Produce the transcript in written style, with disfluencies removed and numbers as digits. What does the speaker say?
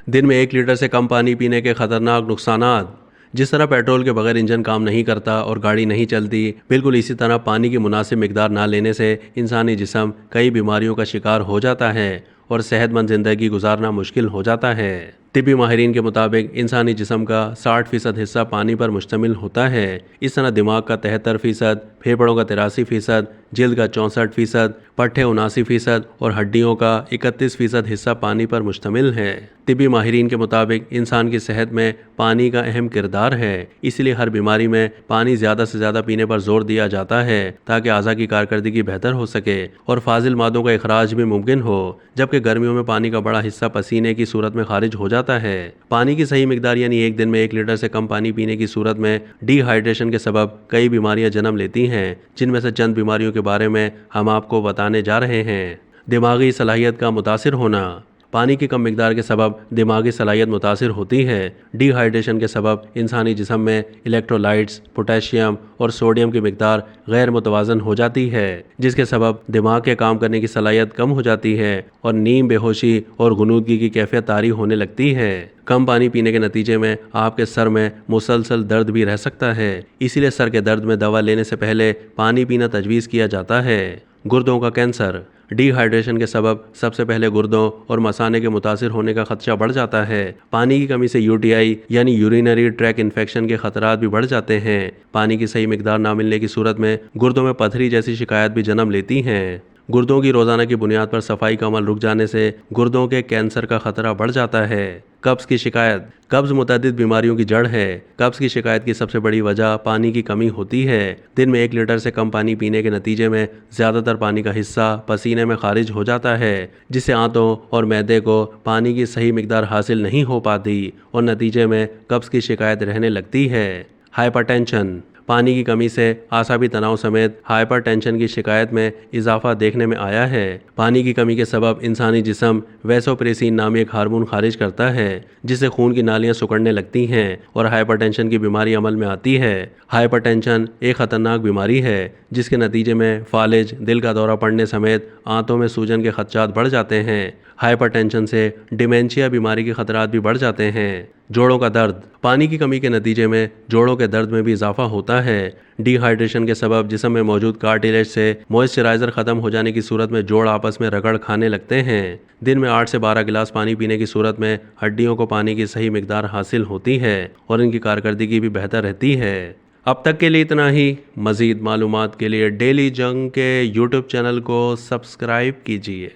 दिन में 1 लीटर से कम पानी पीने के खतरनाक नुकसानात। जिस तरह पेट्रोल के बगैर इंजन काम नहीं करता और गाड़ी नहीं चलती, बिल्कुल इसी तरह पानी की मुनासिब मिकदार ना लेने से इंसानी जिस्म कई बीमारियों का शिकार हो जाता है और सेहतमंद ज़िंदगी गुजारना मुश्किल हो जाता है। तिब्बी माहिरीन के मुताबिक इंसानी जिस्म का 60% हिस्सा पानी पर मुश्तमिल होता है। इस तरह दिमाग का 73%, फेफड़ों का 83%, जिल्द का 64%, पट्ठे 79% और हड्डियों का 31% हिस्सा पानी पर मुश्तमिल है। तिब्बी माहिरीन के मुताबिक इंसान की सेहत में पानी का अहम किरदार है, इसलिए हर बीमारी में पानी ज़्यादा से ज़्यादा पीने पर जोर दिया जाता है ताकि अज़ा की कारकर्दगी बेहतर हो सके और फाजिल मादों का इखराज भी मुमकिन हो। जबकि गर्मियों में पानी का बड़ा हिस्सा पसीने की सूरत में खारिज हो जाता है। पानी की सही मिकदार यानी एक दिन में 1 लीटर से कम पानी पीने की सूरत में डिहाइड्रेशन के सबब कई बीमारियां जन्म लेती हैं, जिनमें से चंद बीमारियों के बारे में हम आपको बताने जा रहे हैं। दिमागी सलाहियत का मुतासिर होना। पानी की कम मिकदार के सबब दिमागी सलाहियत मुतासिर होती है। डिहाइड्रेशन के सबब इंसानी जिस्म में इलेक्ट्रोलाइट्स, पोटेशियम और सोडियम की मिकदार गैर मुतवाजन हो जाती है, जिसके सबब दिमाग के काम करने की सलाहियत कम हो जाती है और नींद, बेहोशी और गुनूदगी की कैफियत तारी होने लगती है। कम पानी पीने के नतीजे में आपके सर में मुसलसल दर्द भी रह सकता है, इसीलिए सर के दर्द में दवा लेने से पहले पानी पीना तजवीज़ किया जाता है। गुर्दों का कैंसर। डिहाइड्रेशन के सबब सबसे पहले गुर्दों और मसाने के मुतासिर होने का खदशा बढ़ जाता है। पानी की कमी से यूटीआई यानी यूरिनरी ट्रैक इन्फेक्शन के खतरात भी बढ़ जाते हैं। पानी की सही मिकदार ना मिलने की सूरत में गुर्दों में पथरी जैसी शिकायत भी जन्म लेती हैं। गुर्दों की रोज़ाना की बुनियाद पर सफाई का अमल रुक जाने से गुर्दों के कैंसर का खतरा बढ़ जाता है। कब्ज़ की शिकायत। कब्ज़ मुतअद्दिद बीमारियों की जड़ है। कब्ज़ की शिकायत की सबसे बड़ी वजह पानी की कमी होती है। दिन में 1 लीटर से कम पानी पीने के नतीजे में ज़्यादातर पानी का हिस्सा पसीने में खारिज हो जाता है, जिससे आंतों और मैदे को पानी की सही मिकदार हासिल नहीं हो पाती और नतीजे में कब्ज़ की शिकायत रहने लगती है। हाइपरटेंशन। पानी की कमी से आसाबी तनाव समेत हाइपरटेंशन की शिकायत में इजाफा देखने में आया है। पानी की कमी के सबब इंसानी जिस्म वैसोप्रेसिन नामी एक हार्मोन खारिज करता है, जिससे खून की नालियां सिकुड़ने लगती हैं और हाइपरटेंशन की बीमारी अमल में आती है। हाइपरटेंशन एक खतरनाक बीमारी है जिसके नतीजे में फालिज, दिल का दौरा पड़ने समेत आंतों में सूजन के खदशात बढ़ जाते हैं। हाइपरटेंशन से डिमेंशिया बीमारी के खतरात भी बढ़ जाते हैं। जोड़ों का दर्द। पानी की कमी के नतीजे में जोड़ों के दर्द में भी इजाफा होता है। डिहाइड्रेशन के सबब जिस्म में मौजूद कार्टिलेज से मॉइस्चराइजर खत्म हो जाने की सूरत में जोड़ आपस में रगड़ खाने लगते हैं। दिन में 8 से 12 गिलास पानी पीने की सूरत में हड्डियों को पानी की सही मिकदार हासिल होती है और इनकी कारकर्दगी भी बेहतर रहती है। अब तक के लिए इतना ही। मज़ीद मालूमात के लिए डेली जंग के यूट्यूब चैनल को सब्सक्राइब कीजिए।